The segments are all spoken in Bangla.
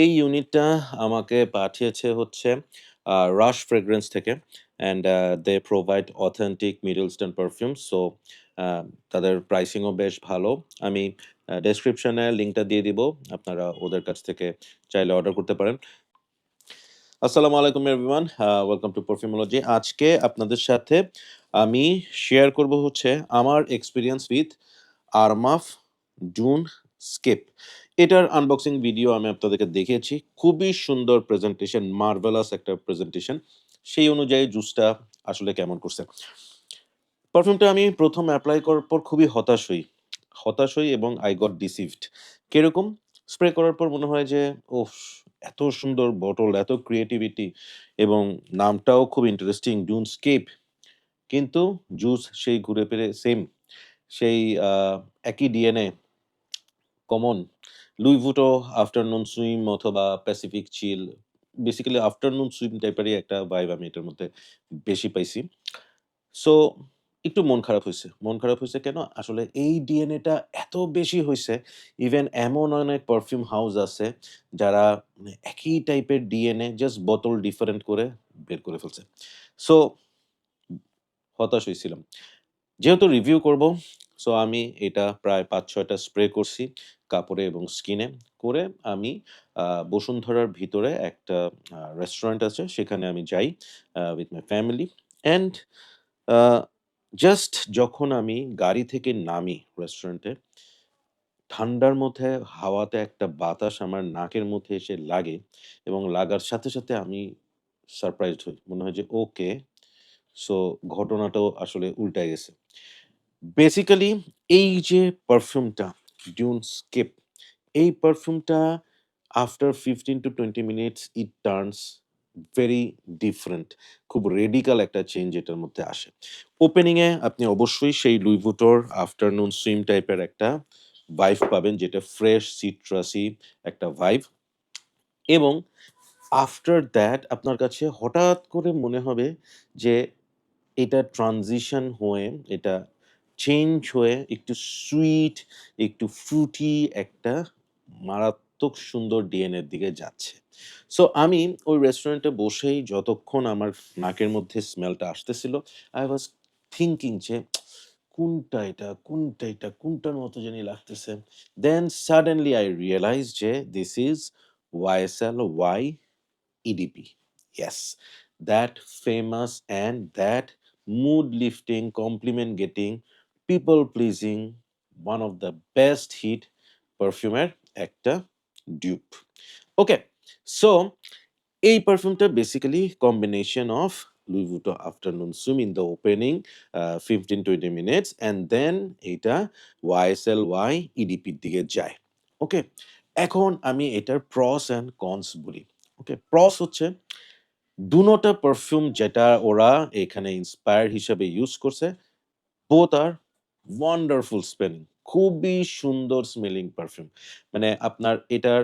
এই ইউনিটটা আমাকে পাঠিয়েছে হচ্ছে Rush Fragrance থেকে and they provide authentic Middle Eastern perfumes. So uh তাদের প্রাইসিংও বেশ ভালো। আমি ডেসক্রিপশনে লিংকটা দিয়ে দিব। আপনারা ওদের কাছ থেকে চাইলে অর্ডার করতে পারেন। আসসালামু আলাইকুম এভরিওয়ান। Welcome to পারফিউমোলজি। আজকে আপনাদের সাথে আমি শেয়ার করব হচ্ছে আমার এক্সপেরিয়েন্স উইথ আরমাফ ডুন স্কেপ। এটার আনবক্সিং ভিডিও আমি আপনাদেরকে দেখিয়েছি। খুবই সুন্দর প্রেজেন্টেশন, মার্ভেলাস একটা প্রেজেন্টেশন। সেই অনুযায়ী জুসটা আসলে কেমন করছে। পারফিউমটা আমি ১ম এপ্লাই করার পর খুবই হতাশ হই। হতাশ হই এবং I got deceived। কিরকম? স্প্রে করার পর মনে হয় যে, উফ! এত সুন্দর বটল, এত ক্রিয়েটিভিটি এবং নামটাও খুব ইন্টারেস্টিং, ডুনস্কেপ। কিন্তু জুস সেই ঘুরে ফিরে সেম। সেই আ একই DNA, common. Louis Vuitton, afternoon swim অথবা Pacific chill. Basically afternoon swim টাইপেরই একটা ভাইব আমি এটার মধ্যে বেশি পাইছি। সো একটু মন খারাপ হইছে। মন খারাপ হইছে কেন? আসলে এই ডিএনএটা এত বেশি হইছে, ইভেন এমন অনেক পারফিউম হাউস আছে যারা মানে একই টাইপের ডিএনএ জাস্ট বোতল ডিফারেন্ট করে বের করে ফেলছে। সো হতাশ হইছিলাম। যেহেতু রিভিউ করব, সো আমি এটা প্রায় ৫-৬ টা স্প্রে করছি কাপড়ে এবং স্কিনে। করে আমি বসুন্ধরার ভিতরে একটা রেস্টুরেন্ট আছে সেখানে আমি যাই with my family and a just যখন আমি গাড়ি থেকে নামি রেস্টুরেন্টে, ঠান্ডার মধ্যে হাওয়াতে একটা বাতাস আমার নাকের মধ্যে এসে লাগে এবং লাগার সাথে, সাথে আমি সারপ্রাইজড হই। মনে হয় যে ওকে, সো ঘটনাটাও আসলে উল্টায় গেছে। বেসিক্যালি এই যে পারফিউমটা, ডিউনস্কেপ, এই পারফিউমটা after 15 to 20 minutes it turns very different. খুব রেডিক্যাল একটা চেঞ্জ এটার মধ্যে আসে। ওপেনিং এ আপনি অবশ্যই সেই লুই ভুটোর আফটারনুন সুইম টাইপের একটা ভাইব পাবেন যেটা ফ্রেশ সিট্রাসি একটা ভাইব এবং আফটার দ্যাট আপনার কাছে হঠাৎ করে মনে হবে যে এটা ট্রানজিশন হয়ে এটা চেঞ্জ হয়ে একটু সুইট, একটু ফ্রুটি একটা মারাত্মক সুন্দর ডিএনএ এর দিকে যাচ্ছে। সো আমি ওই রেস্টুরেন্টে বসেই যতক্ষণ আমার নাকের মধ্যে স্মেলটা আসতেছিল, I was thinking যে কোনটা এটা, কোনটা এটা, কোনটার মতো জানি লাগতেছে। দেন সাডেনলি I realized যে this is YSL Y EDP. Yes, that famous and that mood lifting, compliment getting, people pleasing, one of the best hit পারফিউমের একটা ডিউপ। ওকে, সো এই পারফিউমটা basically combination of Louis Vuitton afternoon swim in the opening 15-20 minutes and then এইটা ওয়াইএসএল ওয়াই ইডিপির দিকে যায়। ওকে, এখন আমি এটার প্রস অ্যান্ড কনস বলি। ওকে, প্রস হচ্ছে দুনোটা পারফিউম যেটা ওরা এখানে ইন্সপায়ার হিসেবে ইউজ করছে, বোথ আর ওয়ান্ডারফুল স্মেলিং। খুবই সুন্দর স্মেলিং পারফিউম। মানে আপনার এটার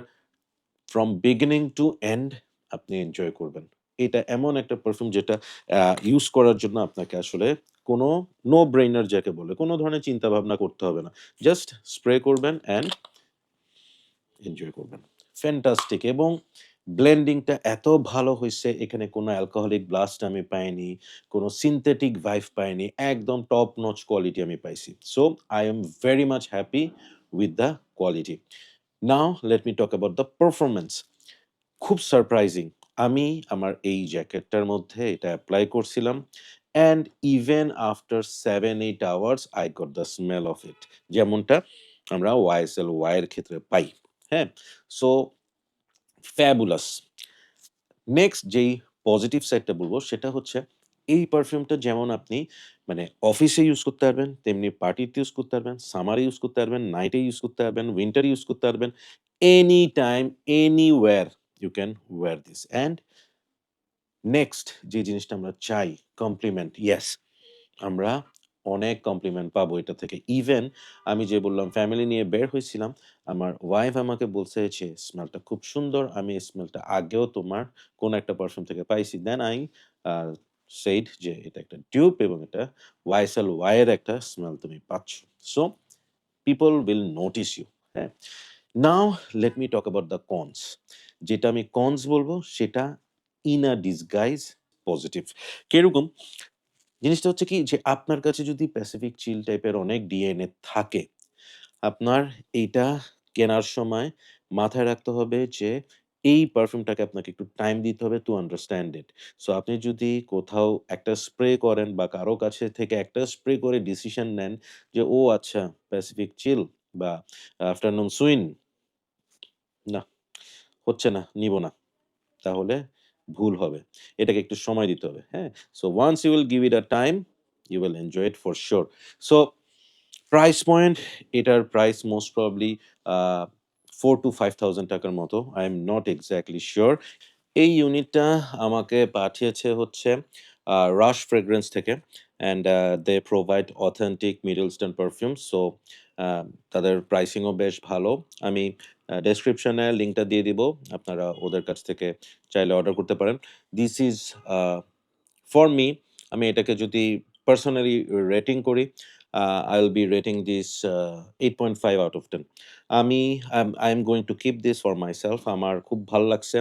ফ্রম বিগিনিং টু এন্ড আপনি এনজয় করবেন। এটা এমন একটা পারফিউম যেটা ইউজ করার জন্য আপনাকে আসলে কোনো নো ব্রেইনার যাকে বলে, কোনো ধরনের চিন্তা ভাবনা করতে হবে না। জাস্ট স্প্রে করবেন অ্যান্ড এনজয় করবেন। ফ্যান্টাস্টিক এবং ব্লেন্ডিংটা এত ভালো হইছে, এখানে কোনো অ্যালকোহলিক ব্লাস্ট আমি পাইনি, কোনো সিনথেটিক ভাইব পাইনি। একদম টপ নচ কোয়ালিটি আমি পাইছি। So I am very much happy with the quality. Now let me talk about the performance. খুব সারপ্রাইজিং। আমি আমার এই জ্যাকেটটার মধ্যে এটা এপ্লাই করছিলাম and even after 7-8 hours I got the smell of it. যেমনটা আমরা ওয়াইএসএল ওয়াই এর ক্ষেত্রে পাই। হ্যাঁ? So fabulous. নেক্সট যেই পজিটিভ সাইডটা বলব সেটা হচ্ছে এই পারফিউমটা যেমন আপনি মানে অফিসে ইউজ করতে পারবেন, তেমনি পার্টিতে ইউজ করতে পারবেন, সামারে ইউজ করতে পারবেন, নাইটে ইউজ করতে পারবেন, উইন্টারে ইউজ করতে পারবেন। Any time, anywhere you can wear this and next যে জিনিসটা আমরা চাই কমপ্লিমেন্ট, ইয়েস আমরা অনেক কমপ্লিমেন্ট পাবো এটা থেকে। ইভেন আমি যে বললাম ফ্যামিলি নিয়ে বের হইছিলাম, আমার ওয়াইফ আমাকে বলছে যে, "স্মেলটা খুব সুন্দর। আমি এই স্মেলটা আগেও তোমার কোনো একটা পারফিউম থেকে পাইছি।" দেন I আ সেইড যে, "এটা একটা ডিউপ এবং এটা YSL Y এর একটা স্মেল তুমি পাচ্ছ।" So people will notice you. হ্যাঁ? Now let me talk about the cons. যেটা আমি কনস বলবো সেটা ইন আ ডিসগাইজ পজিটিভ। কিরকম? জিনিসটা হচ্ছে কি যে আপনার কাছে যদি প্যাসিফিক চিল টাইপের অনেক ডিএনএ থাকে, আপনার এইটা কেনার সময় মাথায় রাখতে হবে যে এই পারফিউমটাকে আপনাকে একটু টাইম দিতে হবে টু আন্ডারস্ট্যান্ড ইট। সো আপনি যদি কোথাও একটা স্প্রে করেন বা কারো কাছে থেকে একটা স্প্রে করে ডিসিশন নেন যে, "ও আচ্ছা প্যাসিফিক চিল বা আফটারনুন সুইন না, হচ্ছে না, নিবো না।" তাহলে ভুল হবে। এটাকে একটু সময় দিতে হবে। হ্যাঁ? So once you will give it a time, you will enjoy it for sure. So price point এটার প্রাইস মোস্ট প্রবাবলি আ ৳4,000-5,000 র মতো। I am not exactly sure. এই ইউনিটটা আমাকে পাঠিয়েছে হচ্ছে রাশ ফ্রেগ্রেন্স থেকে and they provide authentic Middle Eastern perfume. So uh তাদের প্রাইসিংও বেশ ভালো। আমি ডেসক্রিপশনে লিঙ্কটা দিয়ে দিব। আপনারা ওদের কাছ থেকে চাইলে অর্ডার করতে পারেন। This is a for me, আমি এটাকে যদি পার্সোনালি রেটিং করি, I will be rating this 8.5 out of 10. I am going to keep this for myself. আমার খুব ভাল লাগছে।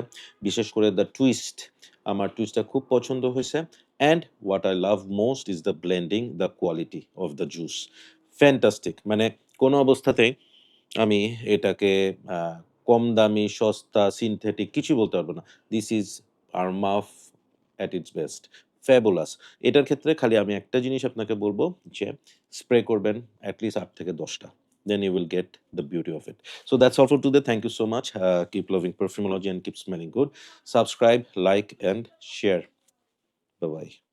বিশেষ করে দ্য টুইস্ট, আমার টুইস্টটা খুব পছন্দ হইছে। And what I love most is the blending, the quality of the juice. Fantastic! মানে কোনো অবস্থাতেই আমি এটাকে আ কম দামি, সস্তা, সিনথেটিক কিছুই বলতে পারব না। This is Armaf at its best. Fabulous! এটার ক্ষেত্রে খালি আমি একটা জিনিস আপনাকে বলব যে, স্প্রে করবেন এট লিস্ট ৮ থেকে ১০ টা। Then you will get the beauty of it. So that's all for today. Thank you so much. Keep loving perfumology and keep smelling good. Subscribe, like, and share. Bye-bye.